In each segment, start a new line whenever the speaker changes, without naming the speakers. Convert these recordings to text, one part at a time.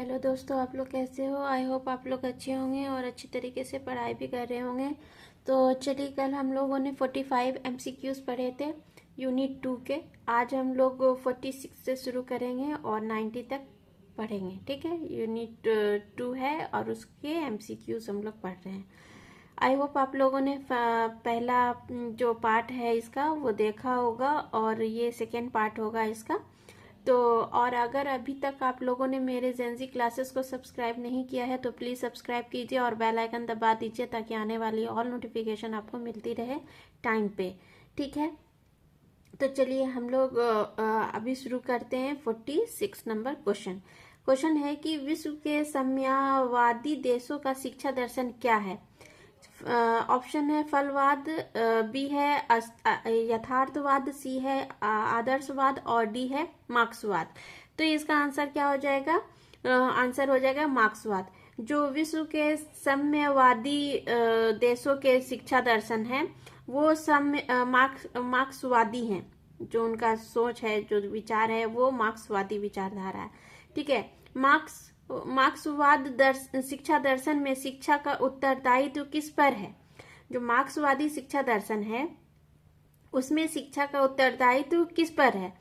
Hello दोस्तों, आप लोग कैसे हो। आई होप आप लोग अच्छे होंगे और अच्छी तरीके से पढ़ाई भी कर रहे होंगे। तो चलिए, कल हम लोगों ने 45 MCQs पढ़े थे यूनिट 2 के। आज हम लोग 46 से शुरू करेंगे और 90 तक पढ़ेंगे। ठीक है, यूनिट 2 है और उसके MCQs हम लोग पढ़ रहे हैं। आई होप आप लोगों ने पहला जो पार्ट है इसका वो देखा होगा और ये सेकेंड पार्ट होगा इसका। तो और अगर अभी तक आप लोगों ने मेरे जेंजी क्लासेस को सब्सक्राइब नहीं किया है तो प्लीज़ सब्सक्राइब कीजिए और बेल आइकन दबा दीजिए ताकि आने वाली ऑल नोटिफिकेशन आपको मिलती रहे टाइम पे। ठीक है, तो चलिए हम लोग अभी शुरू करते हैं 46 नंबर क्वेश्चन। क्वेश्चन है कि विश्व के साम्यवादी देशों का शिक्षा दर्शन क्या है। ऑप्शन है फलवाद, बी है यथार्थवाद, सी है आदर्शवाद और डी है मार्क्सवाद। तो इसका आंसर क्या हो जाएगा? आंसर हो जाएगा मार्क्सवाद। जो विश्व के साम्यवादी देशों के शिक्षा दर्शन है वो मार्क्सवादी हैं। जो उनका सोच है, जो विचार है, वो मार्क्सवादी विचारधारा है। ठीक है, मार्क्सवाद शिक्षा दर्शन में शिक्षा का उत्तरदायित्व किस पर है। जो मार्क्सवादी शिक्षा दर्शन है उसमें शिक्षा का उत्तरदायित्व किस पर है।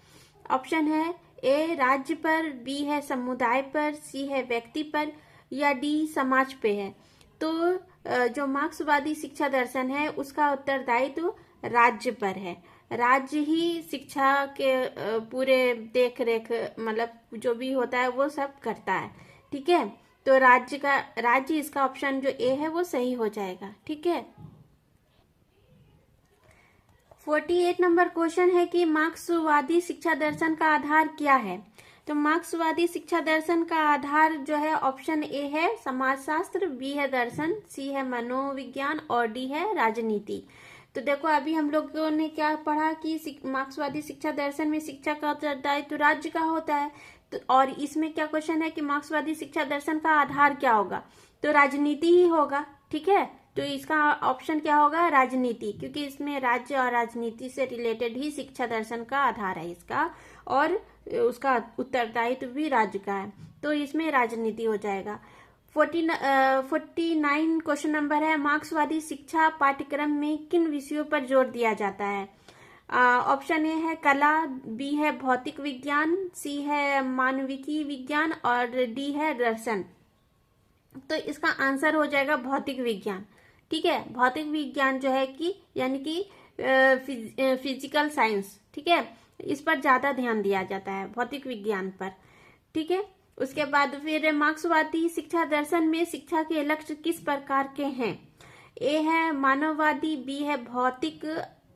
ऑप्शन है ए राज्य पर, बी है समुदाय पर, सी है व्यक्ति पर या डी समाज पे है। तो जो मार्क्सवादी शिक्षा दर्शन है उसका उत्तरदायित्व राज्य पर है। राज्य ही शिक्षा के पूरे देख रेख, मतलब जो भी होता है वो सब करता है। ठीक है, तो राज्य इसका ऑप्शन जो ए है वो सही हो जाएगा। ठीक है, 48 नंबर क्वेश्चन है कि मार्क्सवादी शिक्षा दर्शन का आधार क्या है। तो मार्क्सवादी शिक्षा दर्शन का आधार जो है ऑप्शन ए है समाजशास्त्र, बी है दर्शन, सी है मनोविज्ञान और डी है राजनीति। तो देखो, अभी हम लोगों ने क्या पढ़ा कि मार्क्सवादी शिक्षा दर्शन में शिक्षा का उत्तरदायित्व राज्य का होता है। तो और इसमें क्या क्वेश्चन है कि मार्क्सवादी शिक्षा दर्शन का आधार क्या होगा, तो राजनीति ही होगा। ठीक है, तो इसका ऑप्शन क्या होगा? राजनीति, क्योंकि इसमें राज्य और राजनीति से रिलेटेड ही शिक्षा दर्शन का आधार है इसका, और उसका उत्तरदायित्व भी राज्य का है, तो इसमें राजनीति हो जाएगा। 49 क्वेश्चन नंबर है मार्क्सवादी शिक्षा पाठ्यक्रम में किन विषयों पर जोर दिया जाता है। ऑप्शन ए है कला, बी है भौतिक विज्ञान, सी है मानविकी विज्ञान और डी है दर्शन। तो इसका आंसर हो जाएगा भौतिक विज्ञान। ठीक है, भौतिक विज्ञान जो है कि यानी कि फिजिकल साइंस, ठीक है, इस पर ज्यादा ध्यान दिया जाता है, भौतिक विज्ञान पर। ठीक है, उसके बाद फिर मार्क्सवादी शिक्षा दर्शन में शिक्षा के लक्ष्य किस प्रकार के हैं। ए है मानववादी, बी है भौतिक,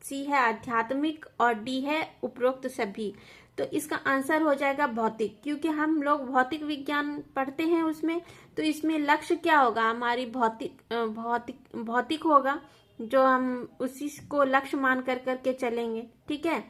सी है आध्यात्मिक और डी है उपरोक्त सभी। तो इसका आंसर हो जाएगा भौतिक, क्योंकि हम लोग भौतिक विज्ञान पढ़ते हैं उसमें। तो इसमें लक्ष्य क्या होगा? हमारी भौतिक होगा, जो हम उसी को लक्ष्य मान करके चलेंगे। ठीक है,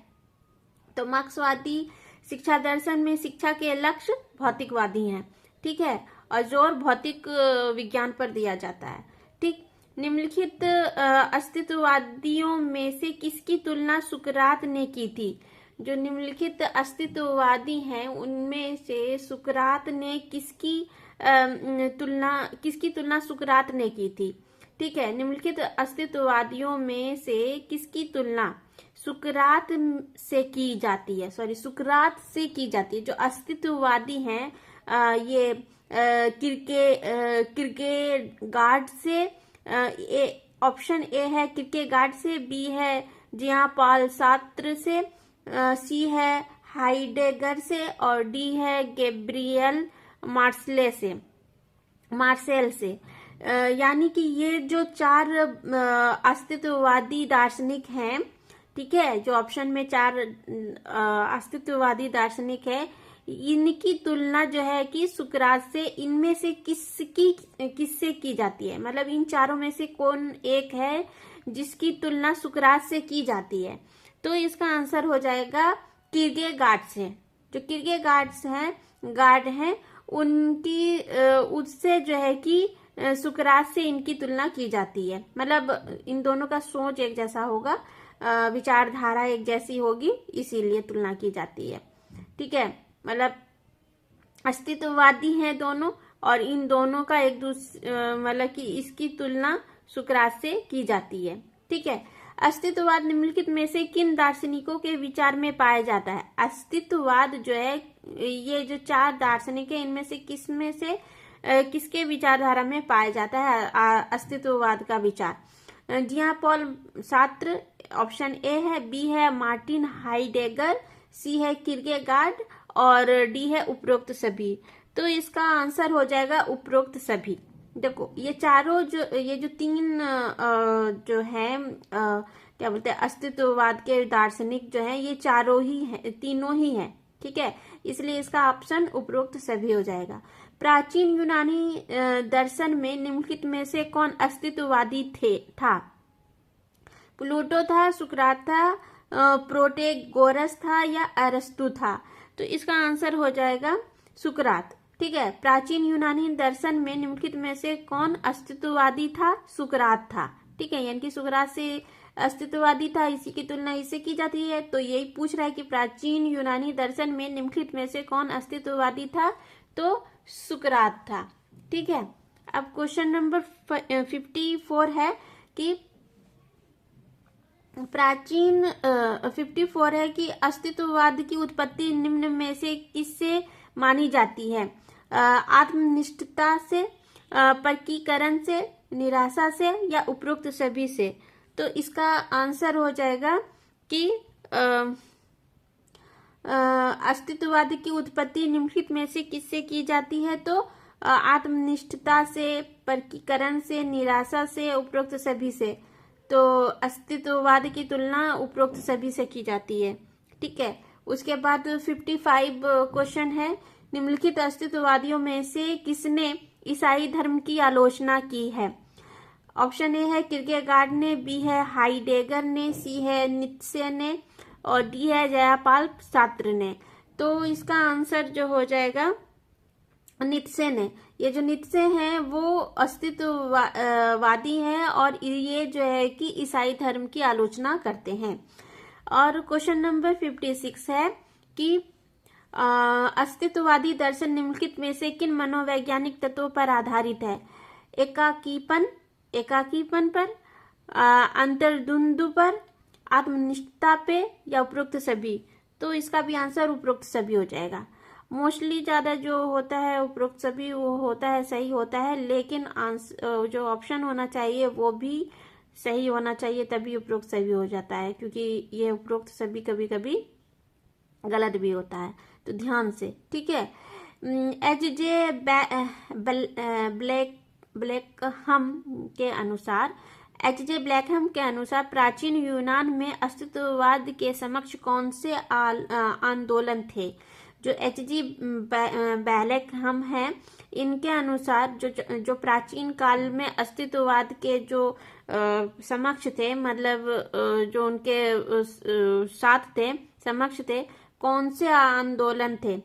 तो मार्क्सवादी शिक्षा दर्शन में शिक्षा के लक्ष्य भौतिकवादी हैं। ठीक है, और जोर भौतिक विज्ञान पर दिया जाता है। ठीक, निम्नलिखित अस्तित्ववादियों में से किसकी तुलना सुकरात ने की थी। जो निम्नलिखित अस्तित्ववादी हैं उनमें से सुकरात ने किसकी तुलना सुकरात ने की थी। ठीक है, निम्नलिखित अस्तित्ववादियों में से किसकी तुलना सुकरात से की जाती है, सुकरात से की जाती है। जो अस्तित्ववादी हैं ये किर्केगार्ड से, ऑप्शन ए है किर्केगार्ड से, बी है जियां पॉल सार्त्र से, सी है हाइडेगर से और डी है गैब्रियल मार्सेल से। यानी कि ये जो चार अस्तित्ववादी दार्शनिक हैं, ठीक है, जो ऑप्शन में चार अस्तित्ववादी दार्शनिक है, इनकी तुलना जो है कि सुकरात से इनमें से किससे की जाती है। मतलब इन चारों में से कौन एक है जिसकी तुलना सुकरात से की जाती है। तो इसका आंसर हो जाएगा किर्केगार्ड से। जो गार्ड हैं उनकी उससे जो है कि सुकरात से इनकी तुलना की जाती है। मतलब इन दोनों का सोच एक जैसा होगा, विचारधारा एक जैसी होगी, इसीलिए तुलना की जाती है। ठीक है, मतलब अस्तित्ववादी हैं दोनों, और इन दोनों का एक दूसरे मतलब कि इसकी तुलना सुकरात से की जाती है। ठीक है, अस्तित्ववाद निम्नलिखित में से किन दार्शनिकों के विचार में पाया जाता है? अस्तित्ववाद जो है, ये जो 4 दार्शनिक है, इनमें से किसके विचारधारा में पाया जाता है अस्तित्ववाद का विचार? जियां पॉल सार्त्र, ऑप्शन ए है, बी है मार्टिन हाइडेगर, सी है किरकेगार्ड, और डी है उपरोक्त सभी। तो इसका आंसर हो जाएगा उपरोक्त सभी। देखो ये चारों ये जो 3 जो है क्या बोलते हैं अस्तित्ववाद के दार्शनिक जो है, ये तीनों ही हैं। ठीक है, इसलिए इसका ऑप्शन उपरोक्त सभी हो जाएगा। प्राचीन यूनानी दर्शन में निम्नलिखित में से कौन अस्तित्ववादी था? प्लूटो था, सुकरात था, प्रोटेगोरस था, या अरस्तु था? तो इसका आंसर हो जाएगा सुकरात। ठीक है, प्राचीन यूनानी दर्शन में निम्नलिखित में से कौन अस्तित्ववादी था? सुकरात था। ठीक है, यानी कि सुकरात से अस्तित्ववादी था, इसी की तुलना इससे की जाती है। तो यही पूछ रहा है कि प्राचीन यूनानी दर्शन में निम्नलिखित में से कौन अस्तित्ववादी था? तो सुकरात था। ठीक है, अब क्वेश्चन नंबर 54 है कि 54 है कि अस्तित्ववाद की उत्पत्ति निम्न में से किससे मानी जाती है? आत्मनिष्ठता से, परकीकरण से, निराशा से, या उपरोक्त सभी से? तो इसका आंसर हो जाएगा कि अस्तित्ववाद की उत्पत्ति निम्नलिखित में से किससे की जाती है? तो आत्मनिष्ठता से, परकीकरण से, निराशा से, उपरोक्त सभी से। तो अस्तित्ववाद की तुलना उपरोक्त सभी से की जाती है। ठीक है, उसके बाद 55 क्वेश्चन है, निम्नलिखित अस्तित्ववादियों में से किसने ईसाई धर्म की आलोचना की है? ऑप्शन ए है किरकेगार्ड ने, बी है हाइडेगर ने, सी है नीत्शे ने, और डी है जयापाल सार्त्र ने। तो इसका आंसर जो हो जाएगा नीत्शे ने। ये जो नीत्शे हैं वो अस्तित्ववादी हैं, और ये जो है कि ईसाई धर्म की आलोचना करते हैं। और क्वेश्चन नंबर 56 है कि अस्तित्ववादी दर्शन निम्नलिखित में से किन मनोवैज्ञानिक तत्वों पर आधारित है? एकाकीपन पर, अंतर्द्वंद पर, आत्मनिष्ठता पे, या उपरोक्त सभी? तो इसका भी आंसर उपरोक्त सभी हो जाएगा। मोस्टली ज्यादा जो होता है उपरोक्त सभी वो होता है, सही होता है, लेकिन आंसर जो ऑप्शन होना चाहिए वो भी सही होना चाहिए, तभी उपरोक्त सभी हो जाता है, क्योंकि ये उपरोक्त सभी कभी कभी गलत भी होता है, तो ध्यान से। ठीक है, एच.जे. ब्लैकहम के अनुसार प्राचीन यूनान में अस्तित्ववाद के समक्ष कौन से आंदोलन थे? जो एच.जी. ब्लैकहम हैं, इनके अनुसार जो प्राचीन काल में अस्तित्ववाद के जो समक्ष थे, मतलब जो उनके साथ थे, समक्ष थे, कौन से आंदोलन थे?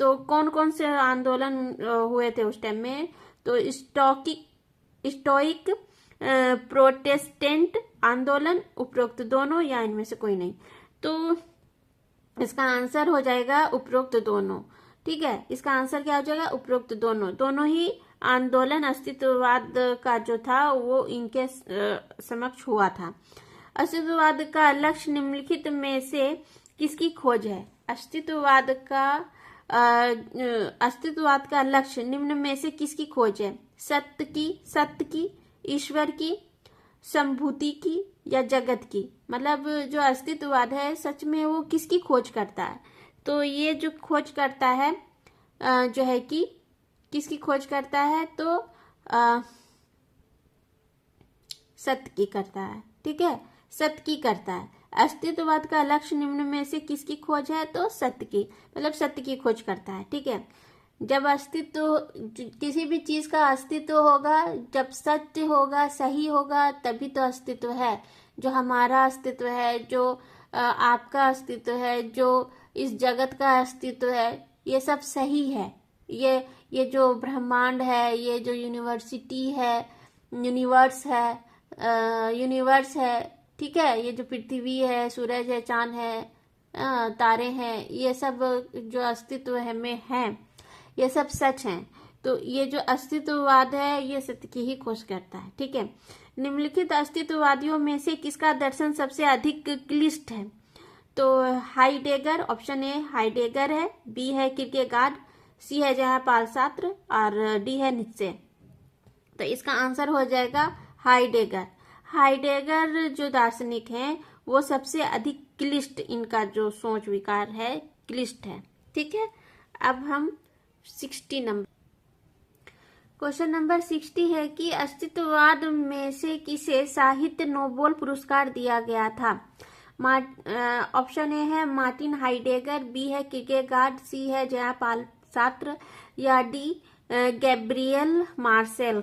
तो कौन कौन से आंदोलन हुए थे उस टाइम में? तो स्टोइक, प्रोटेस्टेंट आंदोलन, उपरोक्त दोनों, या इनमें से कोई नहीं? तो इसका आंसर हो जाएगा उपरोक्त दोनों। ठीक है, इसका आंसर क्या हो जाएगा? उपरोक्त दोनों ही आंदोलन अस्तित्ववाद का जो था वो इनके समक्ष हुआ था। अस्तित्ववाद का लक्ष्य निम्नलिखित में से किसकी खोज है? अस्तित्ववाद का लक्ष्य निम्न में से किसकी खोज है? सत्य की, ईश्वर की, संभूति की, या जगत की? मतलब जो अस्तित्ववाद है सच में वो किसकी खोज करता है? तो ये जो खोज करता है जो है कि किसकी खोज करता है? तो सत्य की करता है। ठीक है, सत्य की करता है। अस्तित्ववाद का लक्ष्य निम्न में से किसकी खोज है? तो सत्य की, मतलब सत्य की खोज करता है। ठीक है, जब अस्तित्व, किसी भी चीज का अस्तित्व होगा, जब सत्य होगा, सही होगा, तभी तो अस्तित्व है। जो हमारा अस्तित्व है, जो आपका अस्तित्व है, जो इस जगत का अस्तित्व है, ये सब सही है। ये जो ब्रह्मांड है, ये जो यूनिवर्स है, ठीक है, ये जो पृथ्वी है, सूरज है, चांद है, तारे हैं, ये सब जो अस्तित्व है में है, ये सब सच हैं। तो ये जो अस्तित्ववाद है ये सत्य की ही खोज करता है। ठीक है, निम्नलिखित अस्तित्ववादियों में से किसका दर्शन सबसे अधिक क्लिष्ट है? तो हाइडेगर, ऑप्शन ए हाइडेगर है, बी है किरकेगार्ड, सी है जयापाल सात्र और डी है नीत्शे। तो इसका आंसर हो जाएगा हाइडेगर। हाइडेगर जो दार्शनिक हैं वो सबसे अधिक क्लिष्ट, इनका जो सोच विकार है क्लिष्ट है। ठीक है, अब हम 60 नंबर क्वेश्चन नंबर 60 है कि अस्तित्ववाद में से किसे साहित्य नोबेल पुरस्कार दिया गया था? ऑप्शन ए है मार्टिन हाइडेगर, बी है किरकेगार्ड, सी है जयापाल सात्र या डी गैब्रियल मार्सेल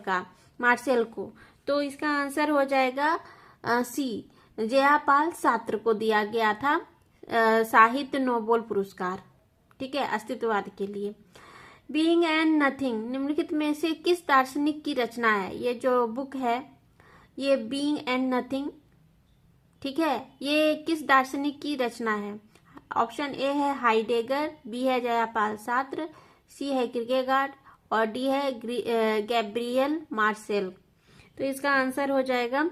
को। तो इसका आंसर हो जाएगा सी, जयापाल सात्र को दिया गया था साहित्य नोबेल पुरस्कार। ठीक है, अस्तित्ववाद के लिए। बीइंग एंड नथिंग निम्नलिखित में से किस दार्शनिक की रचना है? ये जो बुक है ये बीइंग एंड नथिंग, ठीक है, ये किस दार्शनिक की रचना है? ऑप्शन ए है हाइडेगर, बी है जयापाल सात्र, सी है किरकेगार्ड और डी है गैब्रियल मार्सेल। तो इसका आंसर हो जाएगा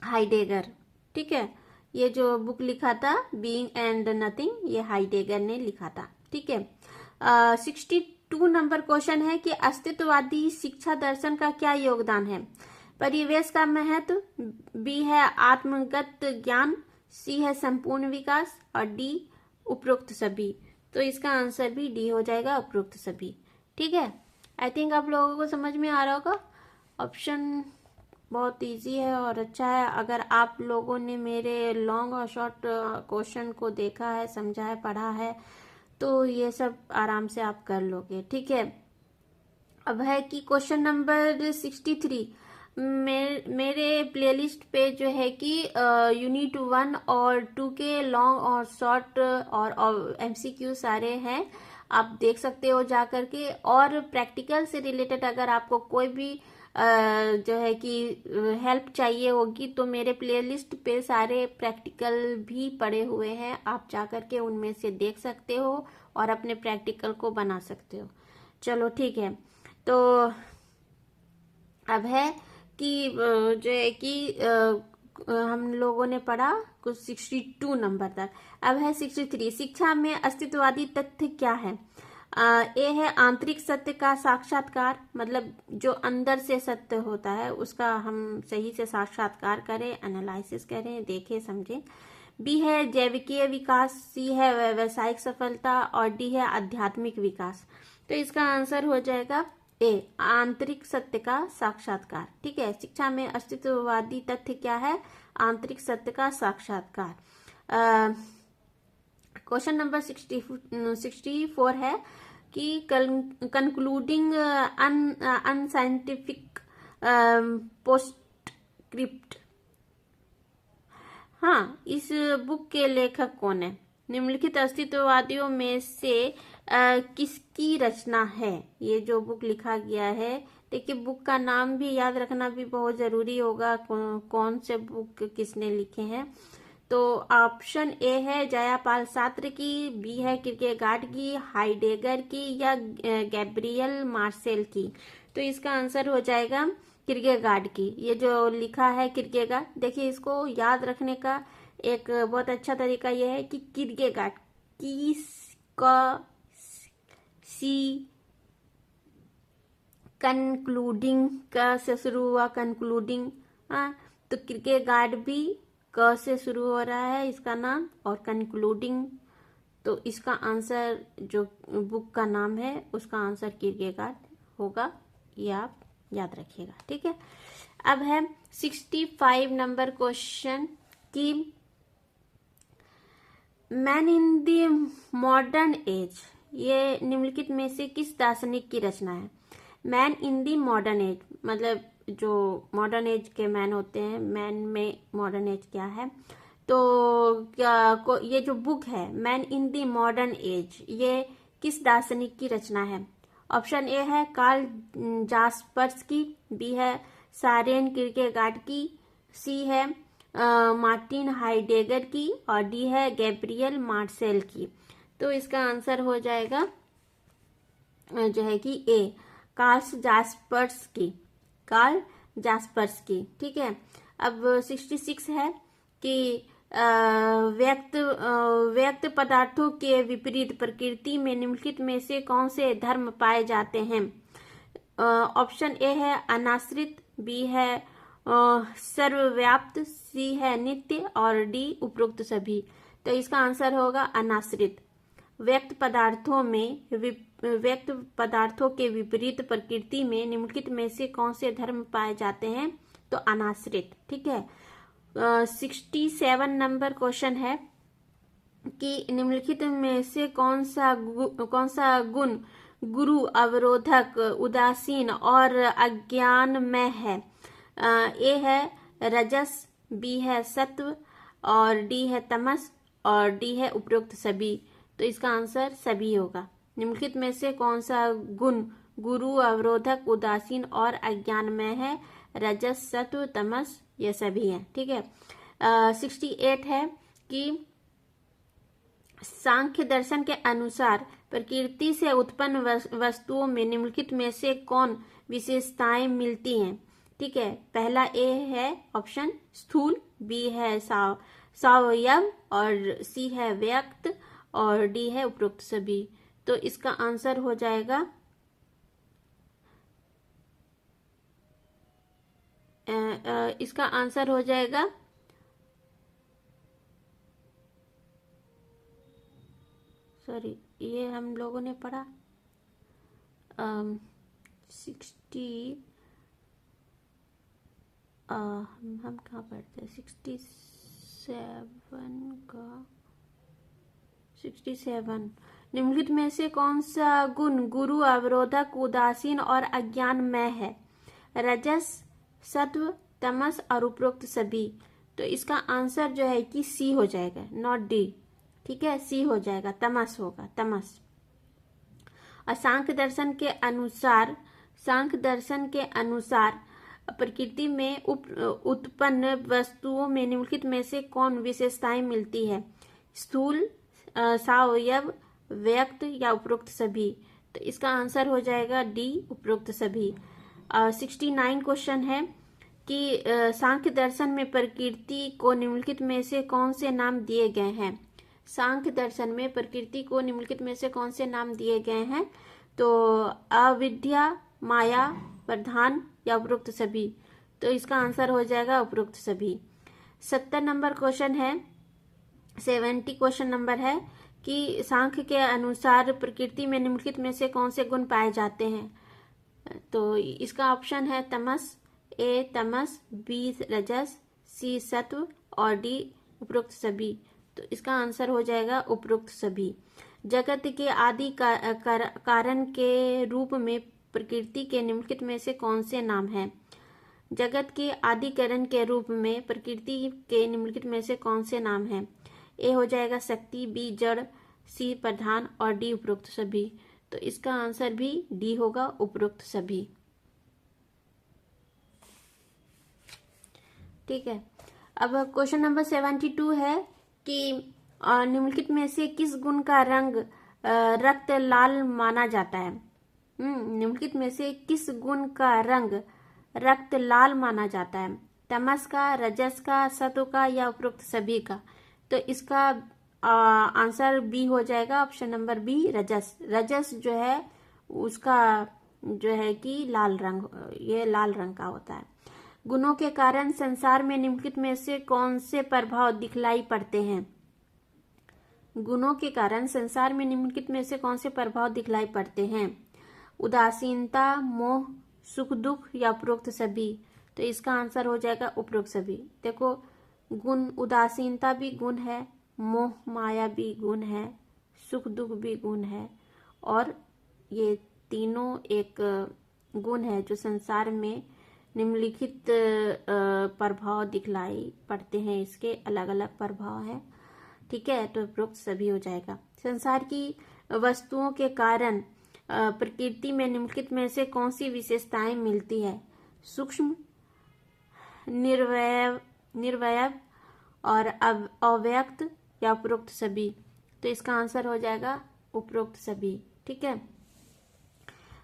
हाइडेगर। ठीक है, ये जो बुक लिखा था बीइंग एंड नथिंग ये हाइडेगर ने लिखा था। ठीक है, 62 नंबर क्वेश्चन है कि अस्तित्ववादी शिक्षा दर्शन का क्या योगदान है? परिवेश का महत्व, बी है आत्मगत ज्ञान, सी है संपूर्ण विकास और डी उपरोक्त सभी। तो इसका आंसर भी डी हो जाएगा, उपरोक्त सभी। ठीक है, आई थिंक आप लोगों को समझ में आ रहा होगा। ऑप्शन बहुत इजी है और अच्छा है। अगर आप लोगों ने मेरे लॉन्ग और शॉर्ट क्वेश्चन को देखा है, समझा है, पढ़ा है तो ये सब आराम से आप कर लोगे। ठीक है, अब है कि क्वेश्चन नंबर 63 मेरे प्लेलिस्ट पे जो है कि यूनिट 1 और 2 के लॉन्ग और शॉर्ट और एमसीक्यू सारे हैं, आप देख सकते हो जा करके। और प्रैक्टिकल से रिलेटेड अगर आपको कोई भी जो है कि हेल्प चाहिए होगी तो मेरे प्लेलिस्ट पे सारे प्रैक्टिकल भी पड़े हुए हैं, आप जा करके उनमें से देख सकते हो और अपने प्रैक्टिकल को बना सकते हो। चलो ठीक है, तो अब है कि जो है कि हम लोगों ने पढ़ा कुछ 62 नंबर तक। अब है 63 शिक्षा में अस्तित्ववादी तथ्य क्या है? ए है आंतरिक सत्य का साक्षात्कार, मतलब जो अंदर से सत्य होता है उसका हम सही से साक्षात्कार करें, एनालिसिस करें, देखें, समझें। बी है जैविकीय विकास, सी है व्यावसायिक सफलता और डी है आध्यात्मिक विकास। तो इसका आंसर हो जाएगा ए, आंतरिक सत्य का साक्षात्कार। ठीक है, शिक्षा में अस्तित्ववादी तथ्य क्या है? आंतरिक सत्य का साक्षात्कार। क्वेश्चन नंबर 64 है कि कंक्लूडिंग अनसाइंटिफिक पोस्टस्क्रिप्ट। हाँ, इस बुक के लेखक कौन है? निम्नलिखित अस्तित्ववादियों में से किसकी रचना है? ये जो बुक लिखा गया है, देखिए बुक का नाम भी याद रखना भी बहुत जरूरी होगा, कौन से बुक किसने लिखे हैं। तो ऑप्शन ए है जयापाल सात्र की, बी है किरकेगार्ड की, हाइडेगर की या गैब्रियल मार्सेल की। तो इसका आंसर हो जाएगा किरकेगार्ड की। ये जो लिखा है किरकेगार्ड, देखिए इसको याद रखने का एक बहुत अच्छा तरीका यह है कि किरकेगार्ड की सी कंक्लूडिंग का से शुरू हुआ, कंक्लूडिंग। तो किरकेगार्ड भी क से शुरू हो रहा है इसका नाम, और कंक्लूडिंग। तो इसका आंसर जो बुक का नाम है उसका आंसर किरकेगार्ड होगा, ये आप याद रखिएगा। ठीक है, अब है 65 नंबर क्वेश्चन कि man in the modern age, ये निम्नलिखित में से किस दार्शनिक की रचना है? Man in the modern age, मतलब जो मॉडर्न एज के मैन होते हैं, मैन में मॉडर्न एज क्या है? तो क्या ये जो बुक है man in the modern age, ये किस दार्शनिक की रचना है? ऑप्शन ए है कार्ल जास्पर्सकी, बी है सारेन किरकेगार्ड की, सी है मार्टिन हाइडेगर की और डी है गैब्रियल मार्सेल की। तो इसका आंसर हो जाएगा जो है कि ए, कार्ल जास्पर्सकी। ठीक है। अब 66 है कि व्यक्त पदार्थों के विपरीत प्रकृति में निम्नलिखित में से कौन से धर्म पाए जाते हैं। ऑप्शन ए है अनाश्रित, बी है सर्वव्याप्त, सी है नित्य और डी उपरोक्त सभी। तो इसका आंसर होगा अनाश्रित। व्यक्त पदार्थों के विपरीत प्रकृति में निम्नलिखित में से कौन से धर्म पाए जाते हैं, तो अनाश्रित। ठीक है। 67 नंबर क्वेश्चन है कि निम्नलिखित में से कौन सा गुण गुरु, अवरोधक, उदासीन और अज्ञानमय है। ए है रजस, बी है सत्व और डी है तमस और डी है उपरोक्त सभी। तो इसका आंसर सभी होगा। निम्नलिखित में से कौन सा गुण गुरु, अवरोधक, उदासीन और अज्ञानमय है। रजस, सत्व, तमस, ये सभी है। ठीक है। 68 है कि सांख्य दर्शन के अनुसार प्रकृति से उत्पन्न वस्तुओं में निम्नलिखित में से कौन विशेषताएं मिलती हैं। ठीक है। पहला ए है ऑप्शन स्थूल, बी है सावयव और सी है व्यक्त और डी है उपरोक्त सभी। तो इसका आंसर हो जाएगा सॉरी, ये हम लोगों ने पढ़ा 60 हम कहाँ पढ़ते हैं 67 निम्नलिखित में से कौन सा गुण गुरु, अवरोधक, उदासीन और अज्ञानमय है। रजस, सत्व, तमस और उपरोक्त सभी। तो इसका आंसर जो है कि सी हो जाएगा, नॉट डी। ठीक है, सी हो जाएगा, तमस होगा, तमस। और सांख्य दर्शन के अनुसार प्रकृति में उत्पन्न वस्तुओं में निम्नलिखित में से कौन विशेषताएं मिलती है। स्थूल, सावयव, व्यक्त या उपरोक्त सभी। तो इसका आंसर हो जाएगा डी, उपरोक्त सभी। 69 क्वेश्चन है कि सांख्य दर्शन में प्रकृति को निम्नलिखित में से कौन से नाम दिए गए हैं। सांख्य दर्शन में प्रकृति को निम्नलिखित में से कौन से नाम दिए गए हैं। तो अविद्या, माया, प्रधान या उपरोक्त सभी। तो इसका आंसर हो जाएगा उपरोक्त सभी। 70 नंबर क्वेश्चन है, 70 क्वेश्चन नंबर है कि सांख्य के अनुसार प्रकृति में निम्नलिखित में से कौन से गुण पाए जाते हैं। तो इसका ऑप्शन है तमस, ए तमस, बी रजस, सी सत्व और डी उपरोक्त सभी। तो इसका आंसर हो जाएगा उपरोक्त सभी। जगत के आदि कारण के रूप में प्रकृति के निम्नलिखित में से कौन से नाम हैं। जगत के आदि कारण के रूप में प्रकृति के निम्नलिखित में से कौन से नाम हैं। ए हो जाएगा शक्ति, बी जड़, सी प्रधान और डी उपरोक्त सभी। तो इसका आंसर भी डी होगा, उपरोक्त सभी। ठीक है। अब क्वेश्चन नंबर 72 है कि निम्नलिखित में से किस गुण का रंग रक्त लाल माना जाता है। निम्नलिखित में से किस गुण का रंग रक्त लाल माना जाता है। तमस का, रजस का, सत्व का या उपरोक्त सभी का। तो इसका आंसर बी हो जाएगा, ऑप्शन नंबर बी रजस। रजस जो है उसका जो है कि लाल रंग, ये लाल रंग का होता है। गुणों के कारण संसार में निम्नलिखित में से कौन से प्रभाव दिखलाई पड़ते हैं। गुणों के कारण संसार में निम्नलिखित में से कौन से प्रभाव दिखलाई पड़ते हैं। उदासीनता, मोह, सुख दुख या उपरोक्त सभी। तो इसका आंसर हो जाएगा उपरोक्त सभी। देखो, गुण उदासीनता भी गुण है, मोह माया भी गुण है, सुख दुख भी गुण है और ये तीनों एक गुण है जो संसार में निम्नलिखित प्रभाव दिखलाई पड़ते हैं। इसके अलग अलग प्रभाव है। ठीक है, तो उपरोक्त सभी हो जाएगा। संसार की वस्तुओं के कारण प्रकृति में निम्नलिखित में से कौन सी विशेषताएं मिलती है। सूक्ष्म, निर्वयव और अव्यक्त या उपरोक्त सभी। तो इसका आंसर हो जाएगा उपरोक्त सभी। ठीक है।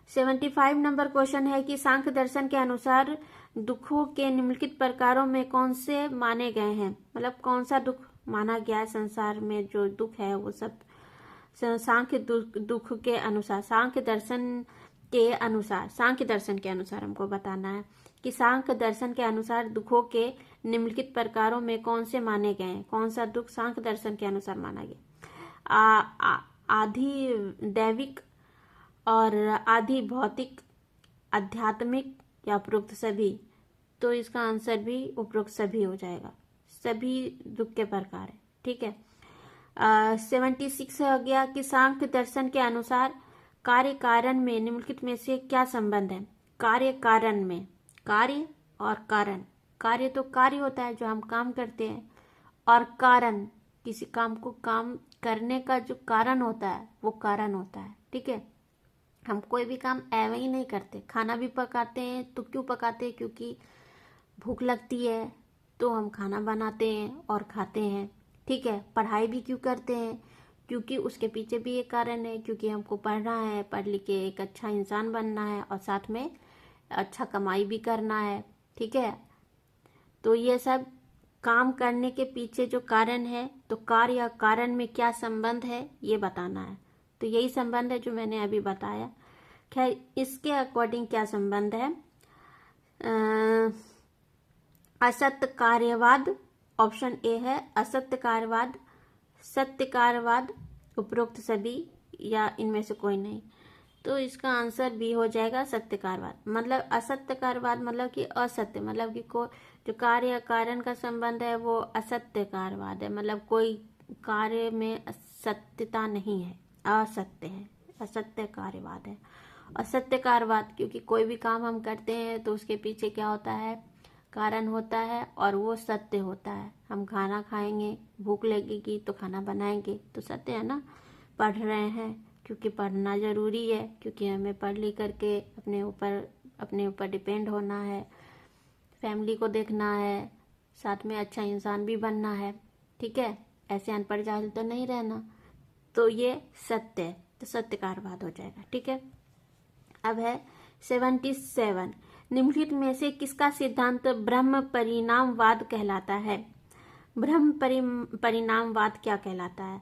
75 नंबर क्वेश्चन है कि सांख्य दर्शन के अनुसार दुखों के निम्नलिखित प्रकारों में कौन से माने गए हैं, मतलब कौन सा दुख माना गया है संसार में, जो दुख है वो सब सांख्य दुख के अनुसार, सांख्य दर्शन के अनुसार हमको बताना है कि सांख्य दर्शन के अनुसार दुखों के निम्नलिखित प्रकारों में कौन से माने गए हैं, कौन सा दुख सांख्य दर्शन के अनुसार माना गया। आधि दैविक और आधि भौतिक, आध्यात्मिक या उपरोक्त सभी। तो इसका आंसर भी उपरोक्त सभी हो जाएगा, सभी दुख के प्रकार है। ठीक है। 76 हो गया कि सांख्य दर्शन के अनुसार कार्य कारण में निम्नलिखित में से क्या संबंध है। कार्य कारण में, कार्य और कारण, कार्य तो कार्य होता है जो हम काम करते हैं, और कारण किसी काम को काम करने का जो कारण होता है वो कारण होता है। ठीक है। हम कोई भी काम ऐवे ही नहीं करते। खाना भी पकाते हैं तो क्यों पकाते हैं, क्योंकि भूख लगती है तो हम खाना बनाते हैं और खाते हैं। ठीक है। पढ़ाई भी क्यों करते हैं, क्योंकि उसके पीछे भी एक कारण है, क्योंकि हमको पढ़ना है, पढ़ लिख के एक अच्छा इंसान बनना है और साथ में अच्छा कमाई भी करना है। ठीक है। तो ये सब काम करने के पीछे जो कारण है, तो कार्य या कारण में क्या संबंध है ये बताना है। तो यही संबंध है जो मैंने अभी बताया। खैर, इसके अकॉर्डिंग क्या संबंध है। असत्य कार्यवाद, ऑप्शन ए है असत्य कार्यवाद, सत्य कार्यवाद, उपरोक्त सभी या इनमें से कोई नहीं। तो इसका आंसर बी हो जाएगा सत्य कार्यवाद। मतलब असत्य कार्यवाद मतलब कि असत्य, मतलब कि कोई जो कार्य या कारण का संबंध है वो असत्य कार्यवाद है। मतलब कोई कार्य में सत्यता नहीं है, असत्य है, असत्य कार्यवाद है। असत्य कार्यवाद क्योंकि कोई भी काम हम करते हैं तो उसके पीछे क्या होता है, कारण होता है और वो सत्य होता है। हम खाना खाएंगे, भूख लगेगी तो खाना बनाएंगे, तो सत्य है ना। पढ़ रहे हैं क्योंकि पढ़ना जरूरी है, क्योंकि हमें पढ़ लिख करके अपने ऊपर डिपेंड होना है, फैमिली को देखना है, साथ में अच्छा इंसान भी बनना है। ठीक है। ऐसे अनपढ़ जाहिल तो नहीं रहना। तो ये सत्य है, तो सत्य कार्यवाद हो जाएगा। ठीक है। अब है 77, निम्नलिखित में से किसका सिद्धांत ब्रह्म परिणामवाद कहलाता है। ब्रह्म परिणामवाद क्या कहलाता है।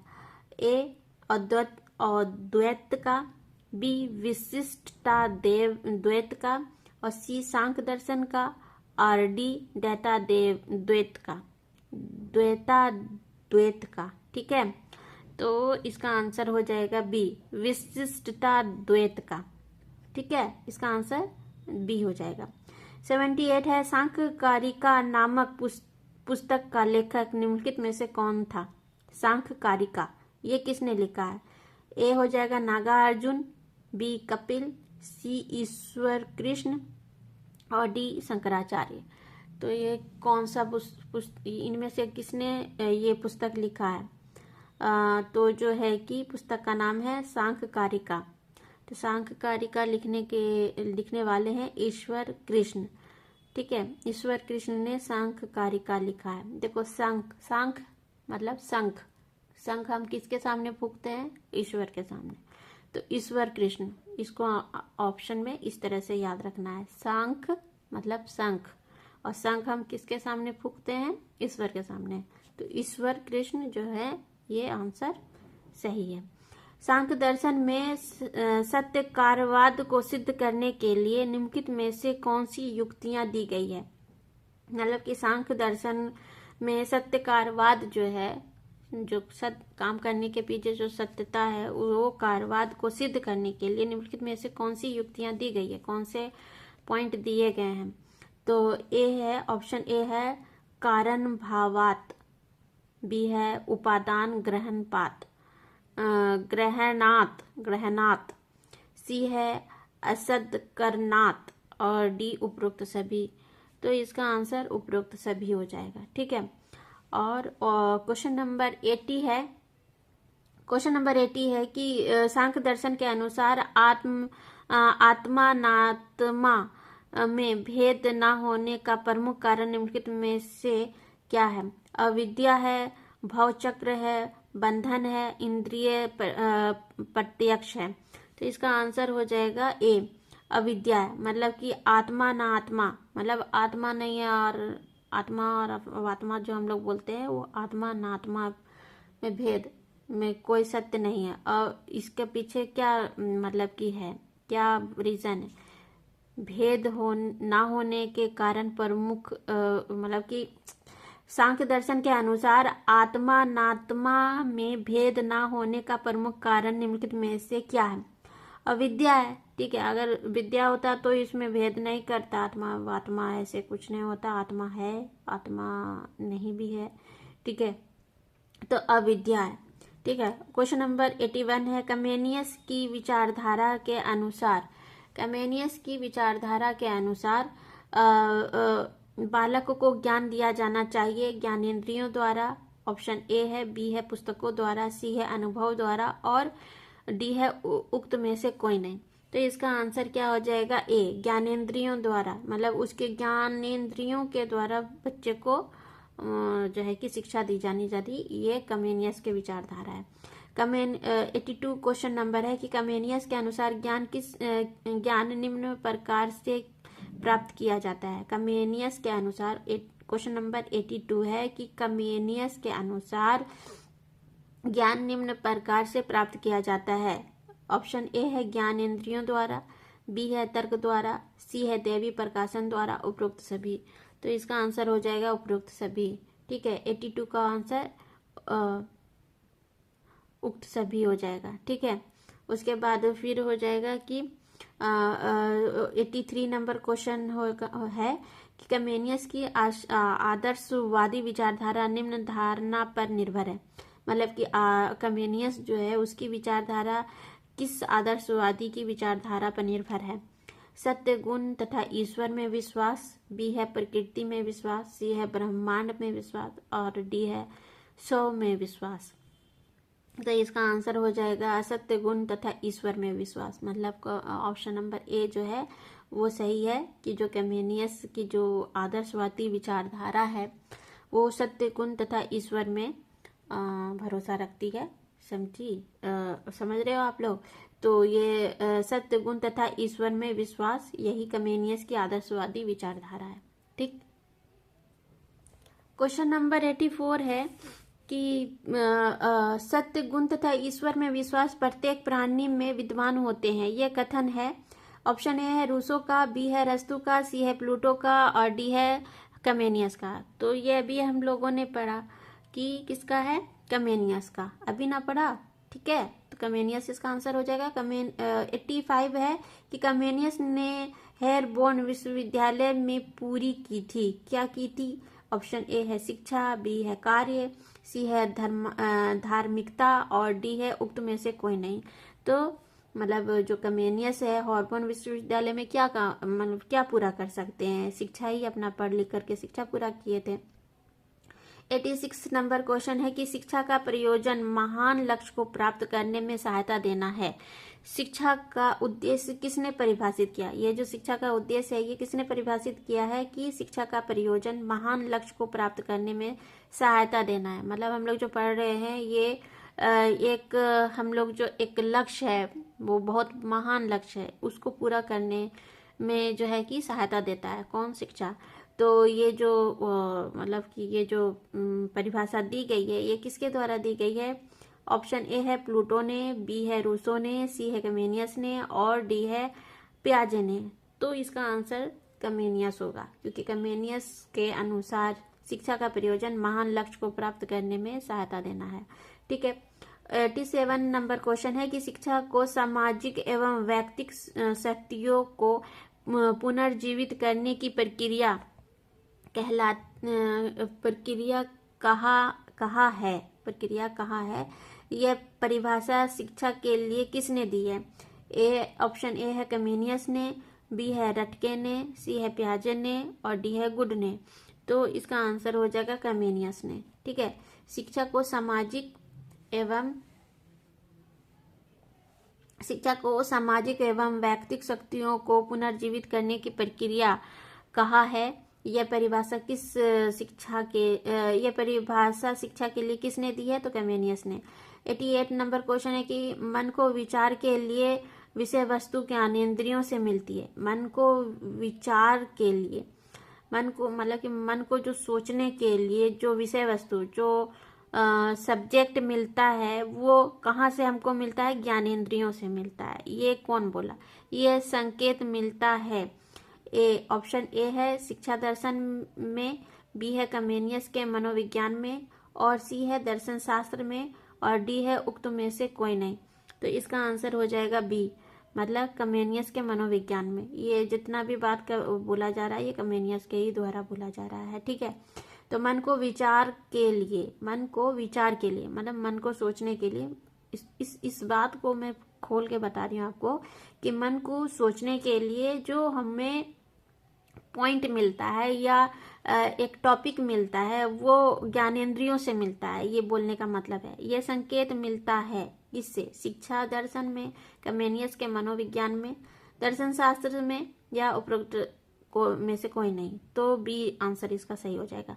ए अद्वैत का, बी विशिष्टता द्वैत का, और सी सांख्य दर्शन का, और डी द्वैत का। ठीक है। तो इसका आंसर हो जाएगा बी, विशिष्टता द्वैत का। ठीक है। इसका आंसर बी हो जाएगा। 78 है सांख्यकारिका नामक पुस्तक का लेखक निम्नलिखित में से कौन था। सांख्यकारिका ये किसने लिखा है। ए हो जाएगा नागार्जुन, बी कपिल, सी ईश्वर कृष्ण, और डी शंकराचार्य। तो ये कौन सा इनमें से किसने ये पुस्तक लिखा है। तो जो है कि पुस्तक का नाम है सांख्यकारिका। तो सांख्यकारिका लिखने वाले हैं ईश्वर कृष्ण। ठीक है। ईश्वर कृष्ण ने सांख्यकारिका लिखा है। देखो सांख मतलब शंख, शंख हम किसके सामने फूंकते हैं, ईश्वर के सामने। तो ईश्वर कृष्ण, इसको ऑप्शन में इस तरह से याद रखना है। सांख मतलब शंख, और शंख हम किसके सामने फूंकते हैं, ईश्वर के सामने। तो ईश्वर कृष्ण जो है ये आंसर सही है। सांख्य दर्शन में सत्य कार्यवाद को सिद्ध करने के लिए निम्नलिखित में से कौन सी युक्तियां दी गई है। मतलब कि सांख्य दर्शन में सत्य कार्यवाद जो है, जो काम करने के पीछे जो सत्यता है, वो कार्यवाद को सिद्ध करने के लिए निम्नलिखित में से कौन सी युक्तियां दी गई है, कौन से पॉइंट दिए गए हैं। तो ए है, ऑप्शन ए है कारण भावात, बी है उपादान ग्रहणपात ग्रहणात, सी है असद करनात, और डी उपरोक्त सभी। तो इसका आंसर उपरोक्त सभी हो जाएगा। ठीक है। और क्वेश्चन नंबर 80 है। क्वेश्चन नंबर 80 है कि सांख्य दर्शन के अनुसार आत्मानात्मा में भेद न होने का प्रमुख कारण निम्नलिखित में से क्या है। अविद्या है, भवचक्र है, बंधन है, इंद्रिय प्रत्यक्ष है। तो इसका आंसर हो जाएगा ए, अविद्या है, मतलब कि आत्मा ना आत्मा, मतलब आत्मा नहीं है, और आत्मा और आत्मा जो हम लोग बोलते हैं वो आत्मा ना आत्मा में भेद में कोई सत्य नहीं है। और इसके पीछे क्या मतलब कि है, क्या रीजन है? भेद ना होने के कारण प्रमुख मतलब कि सांख्य दर्शन के अनुसार आत्मा नात्मा में भेद ना होने का प्रमुख कारण निम्नलिखित में से क्या है? अविद्या है। ठीक है, अगर विद्या होता तो इसमें भेद नहीं करता, आत्मा आत्मा ऐसे कुछ नहीं होता, आत्मा है आत्मा नहीं भी है। ठीक है, तो अविद्या है। ठीक है, क्वेश्चन नंबर 81 है, कमेनियस की विचारधारा के अनुसार, कमेनियस की विचारधारा के अनुसार बालक को ज्ञान दिया जाना चाहिए ज्ञानेंद्रियों द्वारा। ऑप्शन ए है, बी है पुस्तकों द्वारा, सी है अनुभव द्वारा, और डी है उक्त में से कोई नहीं। तो इसका आंसर क्या हो जाएगा? ए, ज्ञानेंद्रियों द्वारा, मतलब उसके ज्ञानेंद्रियों के द्वारा बच्चे को जो है कि शिक्षा दी जानी चाहिए। ये कमेनियस के विचारधारा है। 82 क्वेश्चन नंबर है कि कमेनियस के अनुसार ज्ञान निम्न प्रकार से प्राप्त किया जाता है। कमेनियस के अनुसार क्वेश्चन नंबर 82 है कि कमेनियस के अनुसार ज्ञान निम्न प्रकार से प्राप्त किया जाता है। ऑप्शन ए है ज्ञान इंद्रियों द्वारा, बी है तर्क द्वारा, सी है दैवी प्रकाशन द्वारा, उपरोक्त सभी। तो इसका आंसर हो जाएगा उपरोक्त सभी। ठीक है, 82 का आंसर उक्त सभी हो जाएगा। ठीक है, उसके बाद फिर हो जाएगा कि 83 नंबर क्वेश्चन है कि कमेनियस की आदर्शवादी विचारधारा निम्न धारणा पर निर्भर है। मतलब कि कमेनियस जो है उसकी विचारधारा किस आदर्शवादी की विचारधारा पर निर्भर है? सत्य, गुण तथा ईश्वर में विश्वास, बी है प्रकृति में विश्वास, सी है ब्रह्मांड में विश्वास, और डी है सौ में विश्वास। तो इसका आंसर हो जाएगा असत्य, गुण तथा ईश्वर में विश्वास। मतलब ऑप्शन नंबर ए जो है वो सही है कि जो कमेनियस की जो आदर्शवादी विचारधारा है वो सत्य, गुण तथा ईश्वर में भरोसा रखती है। समझ रहे हो आप लोग? तो ये सत्य, गुण तथा ईश्वर में विश्वास, यही कमेनियस की आदर्शवादी विचारधारा है। ठीक, क्वेश्चन नंबर 84 है कि सत्य, गुण तथा ईश्वर में विश्वास प्रत्येक प्राणी में विद्वान होते हैं, ये कथन है। ऑप्शन ए है रूसो का, बी है अरस्तू का, सी है प्लूटो का, और डी है कमेनियस का। तो ये अभी हम लोगों ने पढ़ा कि किसका है? कमेनियस का, अभी ना पढ़ा? ठीक है, तो कमेनियस इसका आंसर हो जाएगा। 85 है कि कमेनियस ने हेरबोन विश्वविद्यालय में पूरी की थी। क्या की थी? ऑप्शन ए है शिक्षा, बी है कार्य, सी है धार्मिकता, और डी है उक्त में से कोई नहीं। तो मतलब जो कमेनियस है हॉर्बोन विश्वविद्यालय में क्या मतलब क्या पूरा कर सकते हैं? शिक्षा ही, अपना पढ़ लिख करके शिक्षा पूरा किए थे। 86 नंबर क्वेश्चन है कि शिक्षा का प्रयोजन महान लक्ष्य को प्राप्त करने में सहायता देना है। शिक्षा का उद्देश्य किसने परिभाषित किया? ये जो शिक्षा का उद्देश्य है ये किसने परिभाषित किया है कि शिक्षा का प्रयोजन महान लक्ष्य को प्राप्त करने में सहायता देना है। मतलब हम लोग जो पढ़ रहे हैं ये एक हम लोग जो एक लक्ष्य है वो बहुत महान लक्ष्य है, उसको पूरा करने में जो है कि सहायता देता है। कौन? शिक्षा। तो ये जो मतलब कि ये जो परिभाषा दी गई है ये किसके द्वारा दी गई है? ऑप्शन ए है प्लूटो ने, बी है रूसो ने, सी है कमेनियस ने, और डी है पियाजे ने। तो इसका आंसर कमेनियस होगा, क्योंकि कमेनियस के अनुसार शिक्षा का प्रयोजन महान लक्ष्य को प्राप्त करने में सहायता देना है। ठीक है, 87 नंबर क्वेश्चन है कि शिक्षा को सामाजिक एवं व्यक्तिक शक्तियों को पुनर्जीवित करने की प्रक्रिया कहाँ है? यह परिभाषा शिक्षा के लिए किसने दी है? ऑप्शन ए है कमेनियस ने, बी है रटके ने, सी है पियाजे ने, और डी है गुड ने। तो इसका आंसर हो जाएगा कमेनियस ने। ठीक है, शिक्षा को सामाजिक एवं व्यक्तिक शक्तियों को पुनर्जीवित करने की प्रक्रिया कहाँ है? यह परिभाषा शिक्षा के लिए किसने दी है? तो कमेनियस ने। 88 नंबर क्वेश्चन है कि मन को विचार के लिए विषय वस्तु ज्ञानेंद्रियों से मिलती है। मन को विचार के लिए, मन को मतलब कि मन को जो सोचने के लिए जो विषय वस्तु, जो सब्जेक्ट मिलता है, वो कहाँ से हमको मिलता है? ज्ञानेंद्रियों से मिलता है। ये कौन बोला? ये संकेत मिलता है। ए, ऑप्शन ए है शिक्षा दर्शन में, बी है कमेनियस के मनोविज्ञान में, और सी है दर्शन शास्त्र में, और डी है उक्त में से कोई नहीं। तो इसका आंसर हो जाएगा बी, मतलब कमेनियस के मनोविज्ञान में। ये जितना भी बात का बोला जा रहा है, ये कमेनियस के ही द्वारा बोला जा रहा है। ठीक है, तो मन को विचार के लिए, मन को विचार के लिए मतलब मन को सोचने के लिए, इस बात को मैं खोल के बता रही हूँ आपको कि मन को सोचने के लिए जो हमें पॉइंट मिलता है या एक टॉपिक मिलता है, वो ज्ञानेंद्रियों से मिलता है, ये बोलने का मतलब है। ये संकेत मिलता है इससे शिक्षा दर्शन में, कमेनियस के मनोविज्ञान में, दर्शन शास्त्र में, या उपरोक्त को में से कोई नहीं। तो बी आंसर इसका सही हो जाएगा।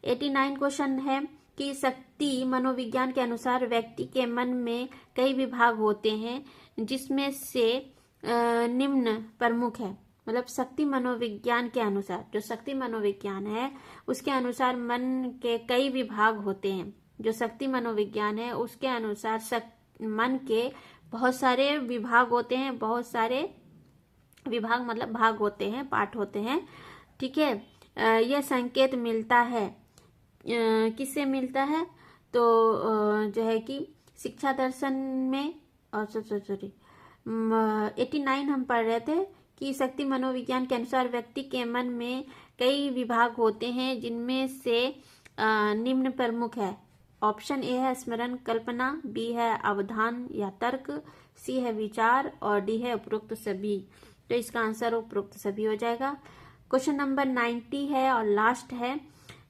89 क्वेश्चन है कि शक्ति मनोविज्ञान के अनुसार व्यक्ति के मन में कई विभाग होते हैं, जिसमें से निम्न प्रमुख है। मतलब शक्ति मनोविज्ञान के अनुसार, जो शक्ति मनोविज्ञान है उसके अनुसार मन के कई विभाग होते हैं। जो शक्ति मनोविज्ञान है उसके अनुसार मन के बहुत सारे विभाग होते हैं, बहुत सारे विभाग मतलब भाग होते हैं, पार्ट होते हैं। ठीक है, यह संकेत मिलता है, किससे मिलता है? तो जो है कि शिक्षा दर्शन में, और सॉरी 89 हम पढ़ रहे थे कि शक्ति मनोविज्ञान के अनुसार व्यक्ति के मन में कई विभाग होते हैं, जिनमें से निम्न प्रमुख है। ऑप्शन ए है स्मरण कल्पना, बी है अवधान या तर्क, सी है विचार, और डी है उपरोक्त सभी। तो इसका आंसर उपरोक्त सभी हो जाएगा। क्वेश्चन नंबर 90 है और लास्ट है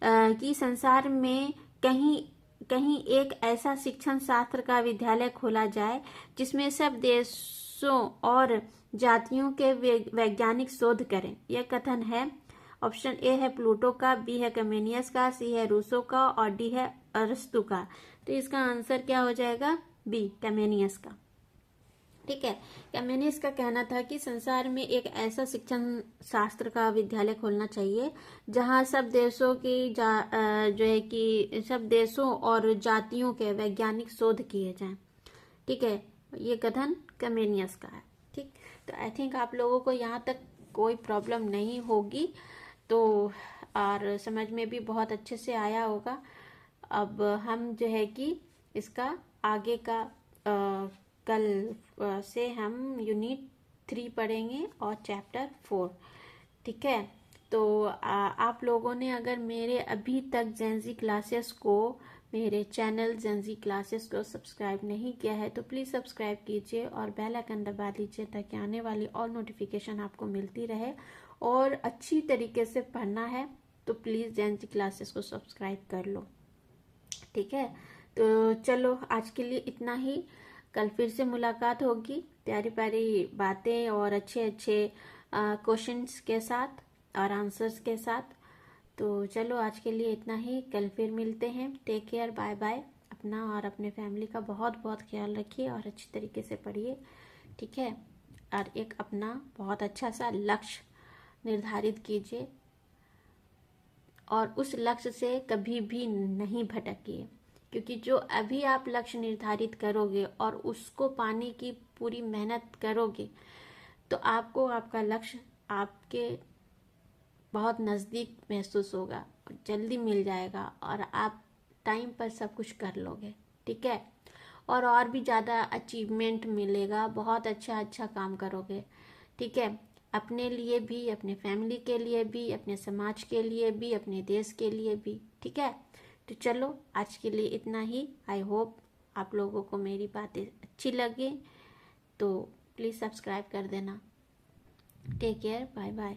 कि संसार में कहीं एक ऐसा शिक्षण शास्त्र का विद्यालय खोला जाए जिसमें सब देशों और जातियों के वैज्ञानिक शोध करें। यह कथन है। ऑप्शन ए है प्लूटो का, बी है कमेनियस का, सी है रूसो का, और डी है अरस्तु का। तो इसका आंसर क्या हो जाएगा? बी, कमेनियस का। ठीक है, कमेनियस का कहना था कि संसार में एक ऐसा शिक्षण शास्त्र का विद्यालय खोलना चाहिए जहां सब देशों की जो है कि सब देशों और जातियों के वैज्ञानिक शोध किए जाएं। ठीक है, ये कथन कमेनियस का है। ठीक, तो आई थिंक आप लोगों को यहाँ तक कोई प्रॉब्लम नहीं होगी, तो और समझ में भी बहुत अच्छे से आया होगा। अब हम जो है कि इसका आगे का कल से हम यूनिट 3 पढ़ेंगे और चैप्टर 4। ठीक है, तो आप लोगों ने अगर मेरे अभी तक जेंजी क्लासेस को, मेरे चैनल जेंजी क्लासेस को सब्सक्राइब नहीं किया है तो प्लीज़ सब्सक्राइब कीजिए और बेल आइकन दबा दीजिए ताकि आने वाली और नोटिफिकेशन आपको मिलती रहे। और अच्छी तरीके से पढ़ना है तो प्लीज़ जेंजी क्लासेस को सब्सक्राइब कर लो। ठीक है, तो चलो आज के लिए इतना ही। कल फिर से मुलाकात होगी प्यारी प्यारी बातें और अच्छे अच्छे क्वेश्चंस के साथ और आंसर्स के साथ। तो चलो आज के लिए इतना ही, कल फिर मिलते हैं। Take care, bye bye. अपना और अपने फैमिली का बहुत बहुत ख्याल रखिए और अच्छी तरीके से पढ़िए। ठीक है, और एक अपना बहुत अच्छा सा लक्ष्य निर्धारित कीजिए और उस लक्ष्य से कभी भी नहीं भटकिए, क्योंकि जो अभी आप लक्ष्य निर्धारित करोगे और उसको पाने की पूरी मेहनत करोगे तो आपको आपका लक्ष्य आपके बहुत नज़दीक महसूस होगा और जल्दी मिल जाएगा और आप टाइम पर सब कुछ कर लोगे। ठीक है, और भी ज़्यादा अचीवमेंट मिलेगा, बहुत अच्छा काम करोगे। ठीक है, अपने लिए भी, अपने फैमिली के लिए भी, अपने समाज के लिए भी, अपने देश के लिए भी। ठीक है, तो चलो आज के लिए इतना ही। आई होप आप लोगों को मेरी बातें अच्छी लगे, तो प्लीज़ सब्सक्राइब कर देना। Take care, bye bye.